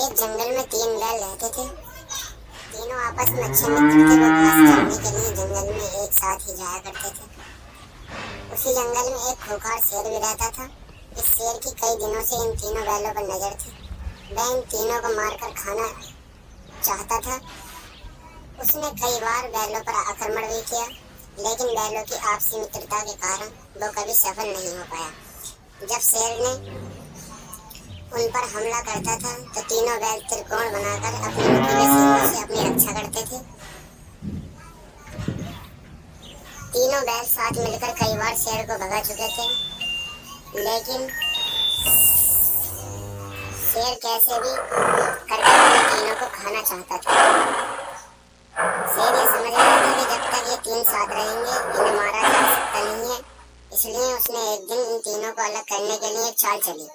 एक जंगल में तीन बैल रहते थे। तीनों आपस में अच्छे मित्र थे। वो घास चरने के लिए जंगल में एक साथ ही जाया करते थे। उसी जंगल में एक खूंखार शेर भी रहता था। इस शेर की कई दिनों से इन तीनों बैलों पर नजर थी। वह इन तीनों को मारकर खाना चाहता था। उसने कई बार बैलों पर आक्रमण भी किया, लेकिन बैलों की आपसी मित्रता के कारण वो कभी सफल नहीं हो पाया। जब शेर ने उन पर हमला करता था तो तीनों बैल त्रिकोण बनाकर अपने नुकीले सींगों से अपनी रक्षा करते थे। तीनों बैल साथ मिलकर कई बार शेर को भगा चुके थे, लेकिन शेर कैसे भी करके उन तीनों को खाना चाहता था। शेर ये समझ रहा था कि जब तक ये तीन साथ रहेंगे इन्हें मारा जा सकता नहीं है। इसलिए उसने एक दिन इन तीनों को अलग करने के लिए एक चाल चली।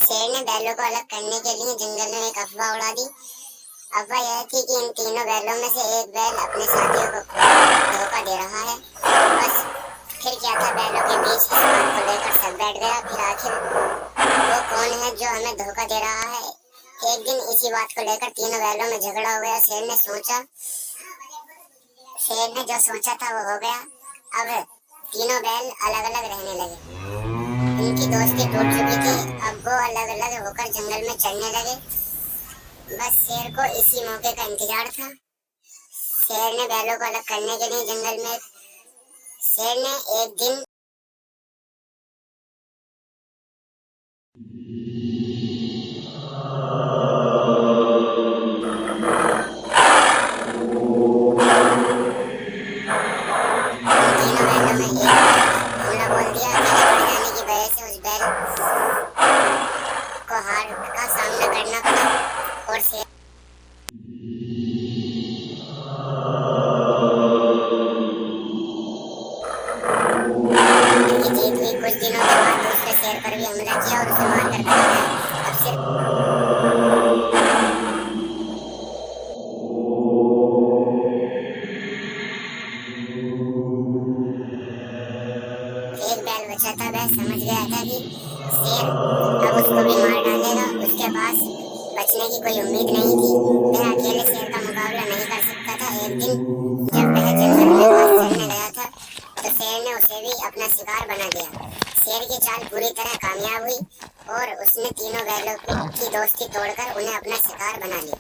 शेर ने बैलों को अलग करने के लिए जंगल में एक अफवाह उड़ा दी। अफवाह यह थी कि इन तीनों बैलों में से एक बैल अपने साथियों को धोखा दे रहा है। बस फिर क्या था, बैलों के बीच इस बात को लेकर सब बैठ गया। फिर आखिर वो कौन है जो हमें धोखा दे रहा है? एक दिन इसी बात को लेकर तीनों बैलों में झगड़ा हो गया। शेर ने जो सोचा था वो हो गया। अब तीनों बैल अलग अलग रहने लगे। उनकी दोस्ती टूट चुकी थी। अब वो अलग अलग होकर जंगल में चलने लगे। बस शेर को इसी मौके का इंतजार था। शेर ने बैलों को अलग करने के लिए जंगल में शेर ने एक दिन हमला बोल दिया। अकेले पड़ जाने की वजह से उस बैल को हार का सामना करना पड़ा और शेर की जीत हुई। कुछ दिनों के बाद दूसरे शेर पर भी हमला किया और उसे मारकर खा गया। अब सिर्फ एक बैल बचा था। वह समझ गया था कि शेर अब उसको भी मार डालेगा। उसके पास बचने की कोई उम्मीद नहीं थी। वह अकेले शेर का मुकाबला नहीं कर सकता था। एक दिन जब वह जंगल में घास चरने गया था तो शेर ने उसे भी अपना शिकार बना लिया। शेर की चाल पूरी तरह कामयाब हुई और उसने तीनों बैलों की दोस्ती तोड़कर उन्हें अपना शिकार बना लिया।